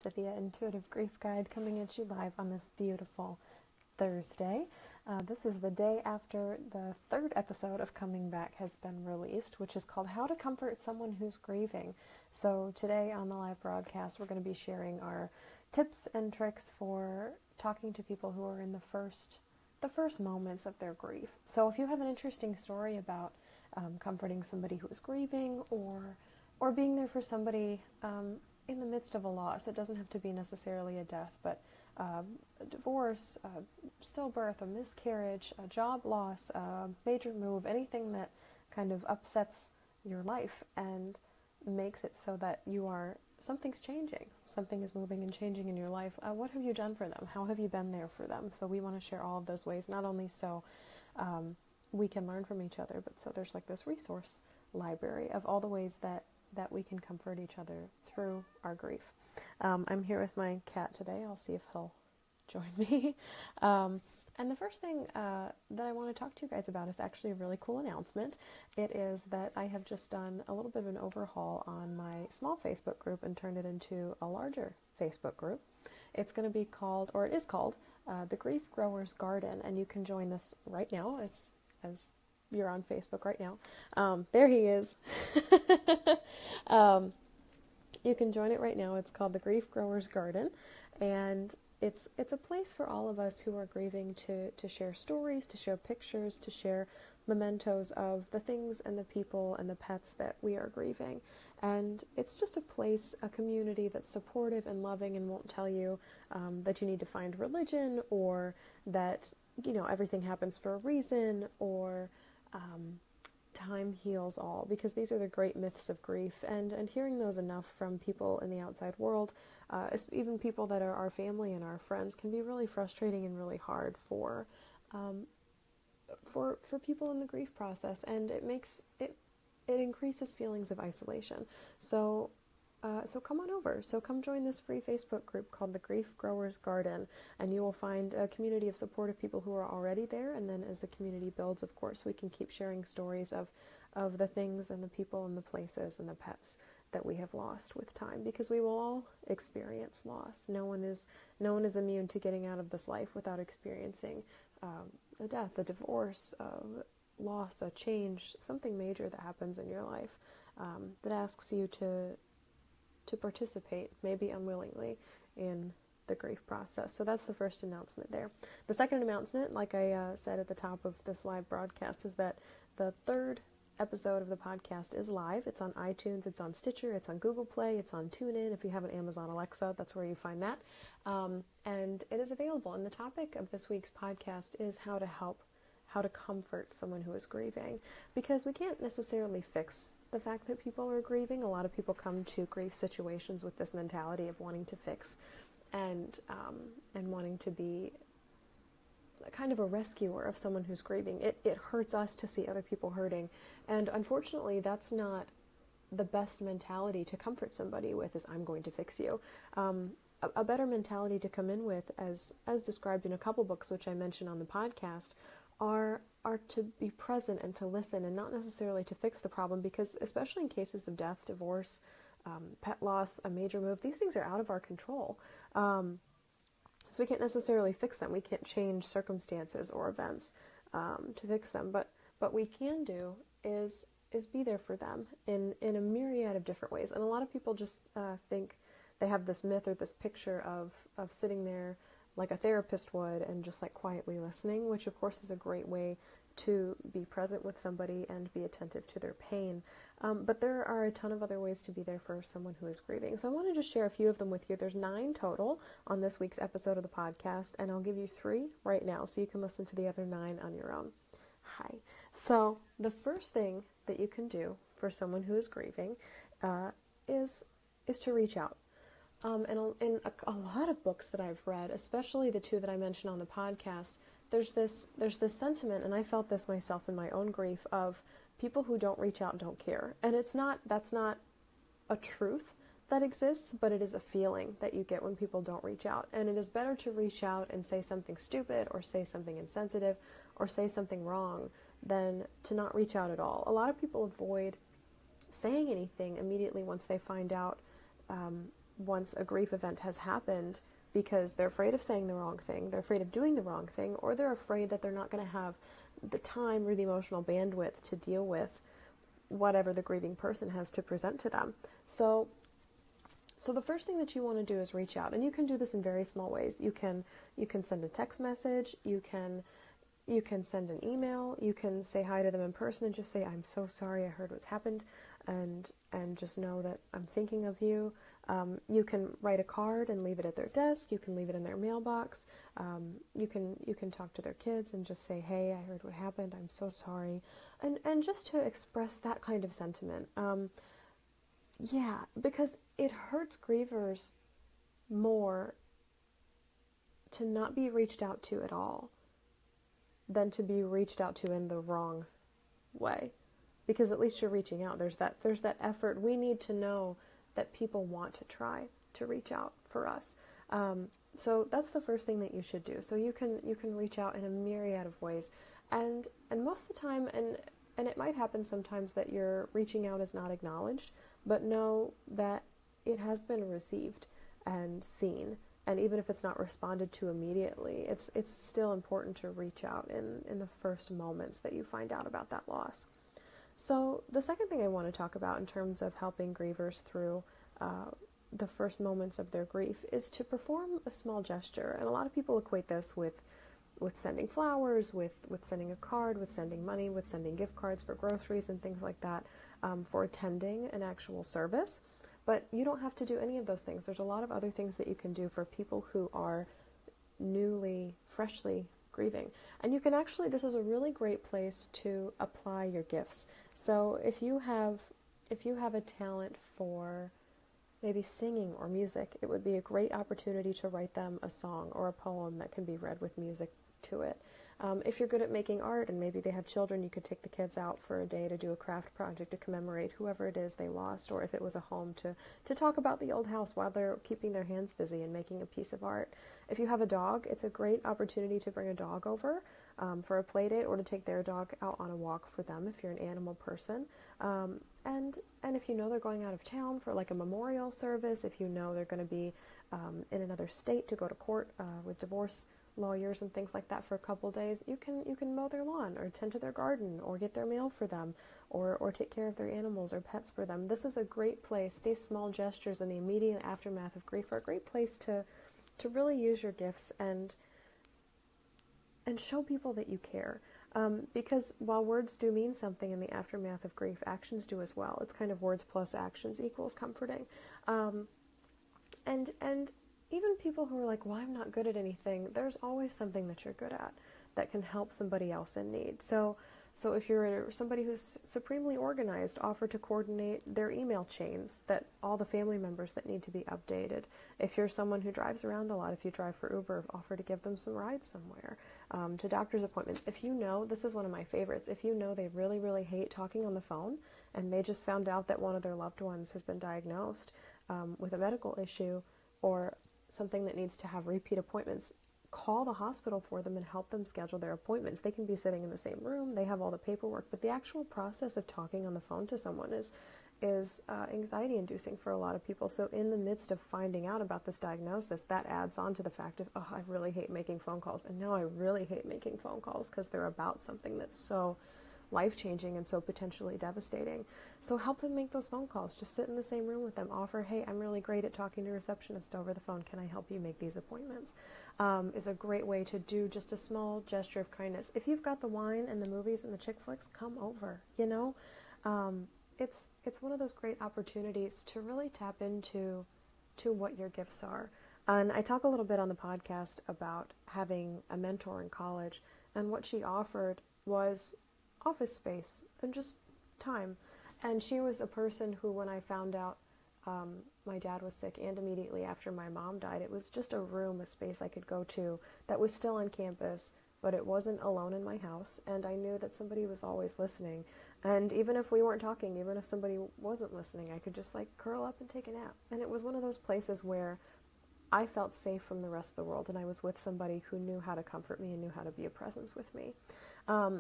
Cynthia, Intuitive Grief Guide, coming at you live on this beautiful Thursday. This is the day after the third episode of Coming Back has been released, which is called How to Comfort Someone Who's Grieving. So today on the live broadcast, we're going to be sharing our tips and tricks for talking to people who are in the first moments of their grief. So if you have an interesting story about comforting somebody who is grieving or being there for somebody in the midst of a loss, it doesn't have to be necessarily a death, but a divorce, a stillbirth, a miscarriage, a job loss, a major move, anything that kind of upsets your life and makes it so that something's changing, something is moving and changing in your life. What have you done for them? How have you been there for them? So we want to share all of those ways, not only so we can learn from each other, but so there's like this resource library of all the ways that we can comfort each other through our grief. I'm here with my cat today. I'll see if he'll join me. And the first thing that I want to talk to you guys about is actually a really cool announcement. It is that I have just done a little bit of an overhaul on my small Facebook group and turned it into a larger Facebook group. It's going to be called, or it is called, the Grief Growers Garden, and you can join this right now as you're on Facebook right now. There he is. You can join it right now. It's called the Grief Growers Garden, and it's a place for all of us who are grieving to share stories, to share pictures, to share mementos of the things and the people and the pets that we are grieving. And it's just a place, a community that's supportive and loving and won't tell you that you need to find religion or that, everything happens for a reason or time heals all, because these are the great myths of grief, and hearing those enough from people in the outside world, even people that are our family and our friends, can be really frustrating and really hard for people in the grief process, and it increases feelings of isolation. So come on over. So come join this free Facebook group called the Grief Growers Garden, and you will find a community of supportive people who are already there. And then as the community builds, of course, we can keep sharing stories of the things and the people and the places and the pets that we have lost with time, because we will all experience loss. No one is immune to getting out of this life without experiencing a death, a divorce, a loss, a change, something major that happens in your life that asks you to participate, maybe unwillingly, in the grief process. So that's the first announcement there. The second announcement, like I said at the top of this live broadcast, is that the third episode of the podcast is live. It's on iTunes, it's on Stitcher, it's on Google Play, it's on TuneIn. If you have an Amazon Alexa, that's where you find that. And it is available. And the topic of this week's podcast is how to comfort someone who is grieving, because we can't necessarily fix the fact that people are grieving. A lot of people come to grief situations with this mentality of wanting to fix and wanting to be kind of a rescuer of someone who's grieving. It hurts us to see other people hurting, and unfortunately that's not the best mentality to comfort somebody with, is I'm going to fix you. A better mentality to come in with, as described in a couple books which I mentioned on the podcast, are to be present and to listen, and not necessarily to fix the problem, because especially in cases of death, divorce, pet loss, a major move, these things are out of our control. So we can't necessarily fix them. We can't change circumstances or events to fix them. But what we can do is be there for them in a myriad of different ways. And a lot of people just think they have this myth or this picture of sitting there like a therapist would and just like quietly listening, which of course is a great way to be present with somebody and be attentive to their pain. But there are a ton of other ways to be there for someone who is grieving. So I want to just share a few of them with you. There's 9 total on this week's episode of the podcast, and I'll give you 3 right now so you can listen to the other 9 on your own. Hi. So the first thing that you can do for someone who is grieving is to reach out. And in a lot of books that I've read, especially the 2 that I mentioned on the podcast, there's this sentiment, and I felt this myself in my own grief, of people who don't reach out don't care. And that's not a truth that exists, but it is a feeling that you get when people don't reach out. And it is better to reach out and say something stupid or say something insensitive or say something wrong than to not reach out at all. A lot of people avoid saying anything immediately once they find out once a grief event has happened, because they're afraid of saying the wrong thing, they're afraid of doing the wrong thing, or they're afraid that they're not going to have the time or the emotional bandwidth to deal with whatever the grieving person has to present to them. So the first thing that you want to do is reach out, and you can do this in very small ways. You can send a text message, you can send an email, you can say hi to them in person and just say, I'm so sorry, I heard what's happened, and just know that I'm thinking of you. You can write a card and leave it at their desk. You can leave it in their mailbox. You can talk to their kids and just say, hey, I heard what happened, I'm so sorry. And just to express that kind of sentiment. Yeah, because it hurts grievers more to not be reached out to at all than to be reached out to in the wrong way. Because at least you're reaching out. There's that effort. We need to know that people want to try to reach out for us. So that's the first thing that you should do. So you can reach out in a myriad of ways, and most of the time, and it might happen sometimes that your reaching out is not acknowledged, but know that it has been received and seen. And even if it's not responded to immediately, it's still important to reach out in the first moments that you find out about that loss. So the second thing I want to talk about in terms of helping grievers through the first moments of their grief is to perform a small gesture. And a lot of people equate this with sending flowers, with sending a card, with sending money, with sending gift cards for groceries and things like that, for attending an actual service. But you don't have to do any of those things. There's a lot of other things that you can do for people who are freshly grieving. And you can actually, this is a really great place to apply your gifts. So if you have a talent for maybe singing or music, it would be a great opportunity to write them a song or a poem that can be read with music to it. If you're good at making art and maybe they have children, you could take the kids out for a day to do a craft project to commemorate whoever it is they lost, or if it was a home, to talk about the old house while they're keeping their hands busy and making a piece of art. If you have a dog, it's a great opportunity to bring a dog over for a play date, or to take their dog out on a walk for them if you're an animal person. And if you know they're going out of town for like a memorial service, if you know they're going to be in another state to go to court with divorce lawyers and things like that for a couple days, you can mow their lawn or tend to their garden or get their mail for them, or take care of their animals or pets for them. This is a great place. These small gestures in the immediate aftermath of grief are a great place to really use your gifts and show people that you care. Because while words do mean something in the aftermath of grief, actions do as well. It's kind of words plus actions equals comforting. And even people who are like, well, I'm not good at anything, there's always something that you're good at that can help somebody else in need. So if you're somebody who's supremely organized, offer to coordinate their email chains, that all the family members that need to be updated. If you're someone who drives around a lot, if you drive for Uber, offer to give them some rides somewhere, to doctor's appointments. If you know, this is one of my favorites, if you know they really, really hate talking on the phone and they just found out that one of their loved ones has been diagnosed with a medical issue or something that needs to have repeat appointments, call the hospital for them and help them schedule their appointments. They can be sitting in the same room, they have all the paperwork, but the actual process of talking on the phone to someone is anxiety inducing for a lot of people. So in the midst of finding out about this diagnosis, that adds on to the fact of, oh, I really hate making phone calls, and now I really hate making phone calls because they're about something that's so life-changing and so potentially devastating. So help them make those phone calls. Just sit in the same room with them. Offer, hey, I'm really great at talking to a receptionist over the phone. Can I help you make these appointments? Is a great way to do just a small gesture of kindness. If you've got the wine and the movies and the chick flicks, come over, you know? It's one of those great opportunities to really tap into what your gifts are. And I talk a little bit on the podcast about having a mentor in college, and what she offered was office space and just time. And she was a person who, when I found out my dad was sick and immediately after my mom died, it was just a room, a space I could go to that was still on campus, but it wasn't alone in my house, and I knew that somebody was always listening. And even if we weren't talking, even if somebody wasn't listening, I could just like curl up and take a nap. And it was one of those places where I felt safe from the rest of the world, and I was with somebody who knew how to comfort me and knew how to be a presence with me.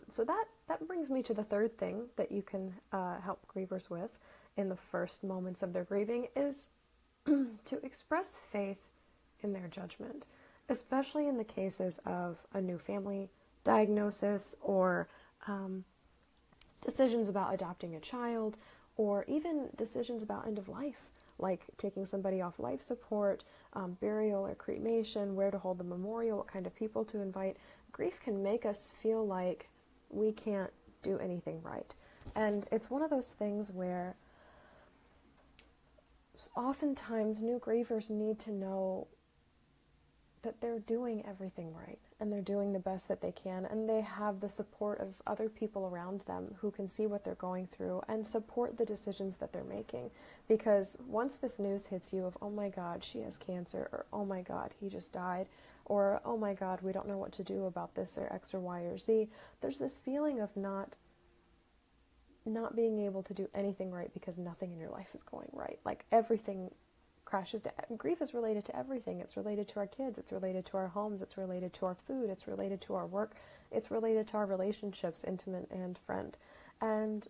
So that brings me to the third thing that you can help grievers with in the first moments of their grieving is to express faith in their judgment, especially in the cases of a new family diagnosis or decisions about adopting a child, or even decisions about end of life, like taking somebody off life support, burial or cremation, where to hold the memorial, what kind of people to invite. Grief can make us feel like we can't do anything right. And it's one of those things where oftentimes new grievers need to know that they're doing everything right and they're doing the best that they can, and they have the support of other people around them who can see what they're going through and support the decisions that they're making. Because once this news hits you of, oh my God, she has cancer, or oh my God, he just died, or oh my God, we don't know what to do about this or X or Y or Z, there's this feeling of not being able to do anything right because nothing in your life is going right. Like everything crashes down. Grief is related to everything. It's related to our kids, it's related to our homes, it's related to our food, it's related to our work, it's related to our relationships, intimate and friend. And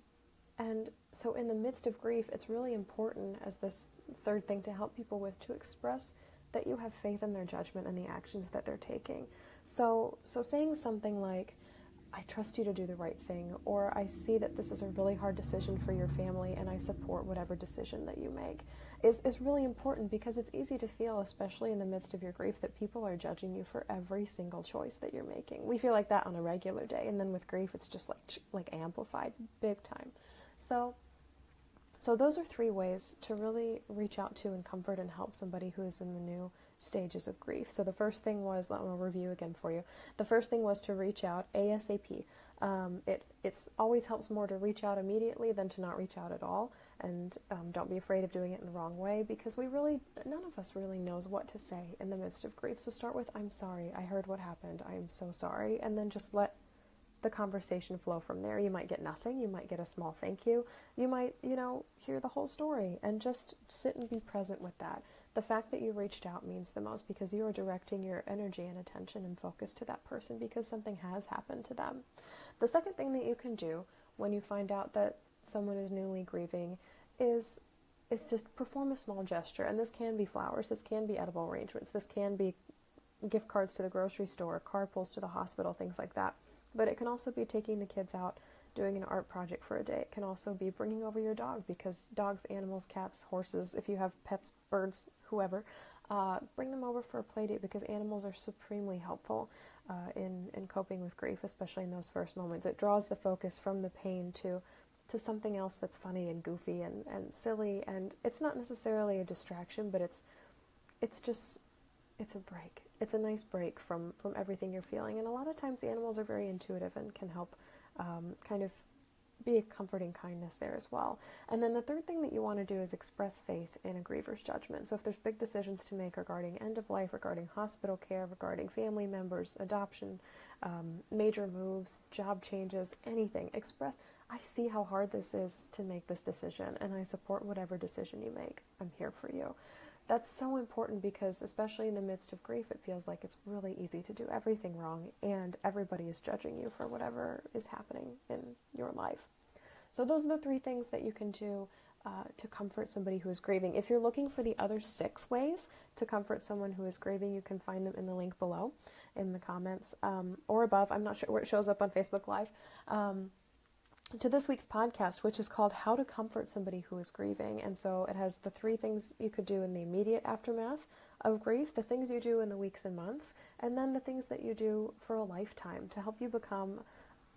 so in the midst of grief, it's really important, as this third thing to help people with, to express that you have faith in their judgment and the actions that they're taking. So saying something like, I trust you to do the right thing, or I see that this is a really hard decision for your family and I support whatever decision that you make, is really important, because it's easy to feel, especially in the midst of your grief, that people are judging you for every single choice that you're making. We feel like that on a regular day, and then with grief it's just like amplified big time. So those are 3 ways to really reach out to and comfort and help somebody who is in the new stages of grief. So the first thing was, let me review again for you. The first thing was to reach out ASAP. It's always helps more to reach out immediately than to not reach out at all. And don't be afraid of doing it in the wrong way, because none of us really knows what to say in the midst of grief. So start with, I'm sorry, I heard what happened, I am so sorry, and then just let the conversation flow from there. You might get nothing, you might get a small thank you, you might, hear the whole story, and just sit and be present with that. The fact that you reached out means the most, because you are directing your energy and attention and focus to that person because something has happened to them. The second thing that you can do when you find out that someone is newly grieving is just perform a small gesture. And this can be flowers, this can be edible arrangements, this can be gift cards to the grocery store, carpools to the hospital, things like that. But it can also be taking the kids out, doing an art project for a day. It can also be bringing over your dog, because dogs, animals, cats, horses, if you have pets, birds, whoever, bring them over for a play date, because animals are supremely helpful in coping with grief, especially in those first moments. It draws the focus from the pain to something else that's funny and goofy and silly, and it's not necessarily a distraction, but it's a break. It's a nice break from everything you're feeling. And a lot of times the animals are very intuitive and can help kind of be a comforting kindness there as well. And then the third thing that you want to do is express faith in a griever's judgment. So if there's big decisions to make regarding end of life, regarding hospital care, regarding family members, adoption, major moves, job changes, anything, express, I see how hard this is to make this decision, and I support whatever decision you make. I'm here for you. That's so important, because especially in the midst of grief, it feels like it's really easy to do everything wrong, and everybody is judging you for whatever is happening in your life. So those are the 3 things that you can do to comfort somebody who is grieving. If you're looking for the other 6 ways to comfort someone who is grieving, you can find them in the link below in the comments or above. I'm not sure where it shows up on Facebook Live. To this week's podcast, which is called How to Comfort Somebody Who is Grieving. And so it has the 3 things you could do in the immediate aftermath of grief, the things you do in the weeks and months, and then the things that you do for a lifetime to help you become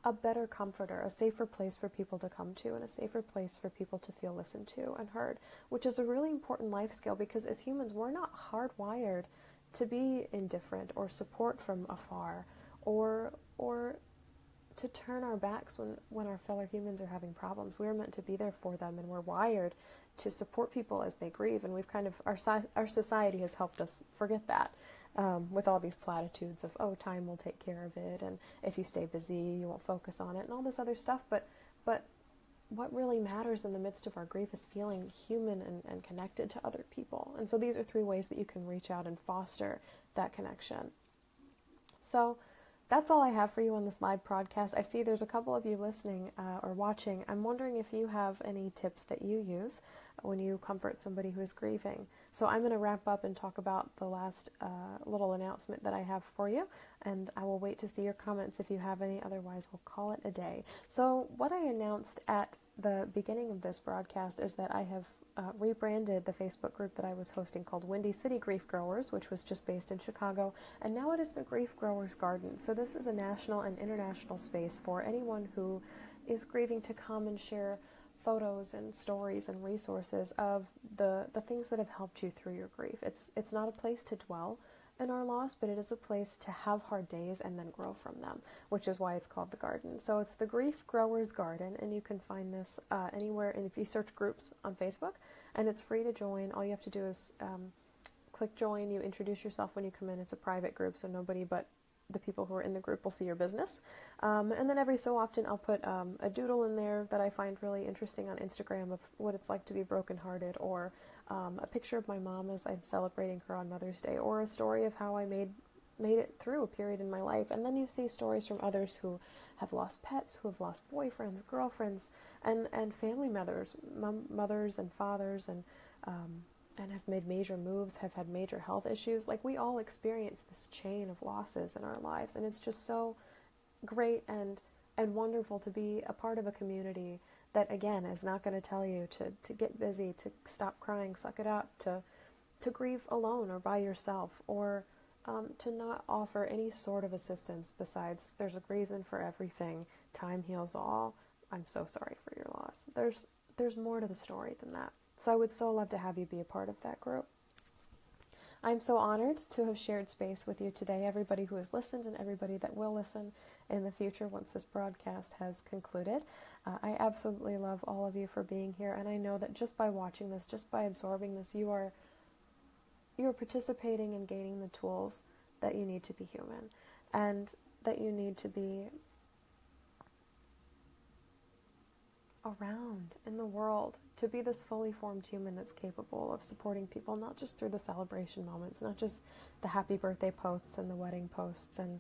a better comforter, a safer place for people to come to, and a safer place for people to feel listened to and heard, which is a really important life skill, because as humans, we're not hardwired to be indifferent or support from afar or to turn our backs when our fellow humans are having problems. We're meant to be there for them, and we're wired to support people as they grieve. And we've kind of, our society has helped us forget that with all these platitudes of, oh, time will take care of it, and if you stay busy, you won't focus on it, and all this other stuff. But what really matters in the midst of our grief is feeling human and connected to other people. And so these are 3 ways that you can reach out and foster that connection. So that's all I have for you on this live podcast. I see there's a couple of you listening or watching. I'm wondering if you have any tips that you use when you comfort somebody who is grieving. So I'm going to wrap up and talk about the last little announcement that I have for you, and I will wait to see your comments if you have any. Otherwise, we'll call it a day. So what I announced at the beginning of this broadcast is that I have rebranded the Facebook group that I was hosting called Windy City Grief Growers, which was just based in Chicago, and now it is the Grief Growers Garden. So this is a national and international space for anyone who is grieving to come and share photos and stories and resources of the things that have helped you through your grief. It's not a place to dwell in our loss, but it is a place to have hard days and then grow from them, which is why it's called the garden. So it's the Grief Growers Garden, and you can find this anywhere, and if you search groups on Facebook, and it's free to join. All you have to do is click join. You introduce yourself when you come in. It's a private group, so nobody but the people who are in the group will see your business. And then every so often I'll put a doodle in there that I find really interesting on Instagram of what it's like to be brokenhearted, or a picture of my mom as I'm celebrating her on Mother's Day, or a story of how I made it through a period in my life. And then you see stories from others who have lost pets, who have lost boyfriends, girlfriends, and family members, mothers and fathers, and have made major moves, have had major health issues. Like, we all experience this chain of losses in our lives, and it's just so great and wonderful to be a part of a community that, again, is not going to tell you to get busy, to stop crying, suck it up, to grieve alone or by yourself, or to not offer any sort of assistance besides there's a reason for everything, time heals all, I'm so sorry for your loss. There's more to the story than that. So I would so love to have you be a part of that group. I'm so honored to have shared space with you today, everybody who has listened and everybody that will listen in the future once this broadcast has concluded. I absolutely love all of you for being here, and I know that just by watching this, just by absorbing this, you are participating and gaining the tools that you need to be human, and that you need to be around in the world, to be this fully formed human that's capable of supporting people, not just through the celebration moments, not just the happy birthday posts and the wedding posts and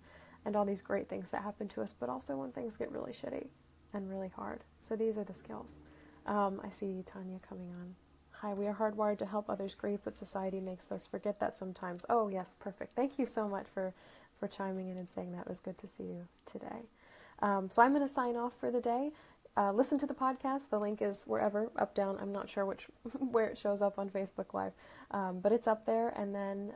all these great things that happen to us, but also when things get really shitty and really hard. So these are the skills. I see Tanya coming on. Hi, we are hardwired to help others grieve, but society makes us forget that sometimes. Oh, yes, perfect. Thank you so much for chiming in and saying that. It was good to see you today. So I'm going to sign off for the day. Listen to the podcast. The link is wherever, up, down. I'm not sure where it shows up on Facebook Live, but it's up there. And then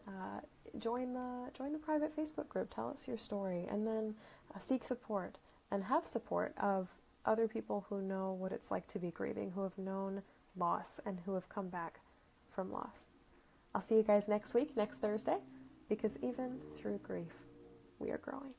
join the private Facebook group. Tell us your story, and then seek support and have support of other people who know what it's like to be grieving, who have known loss, and who have come back from loss. I'll see you guys next week, next Thursday, because even through grief, we are growing.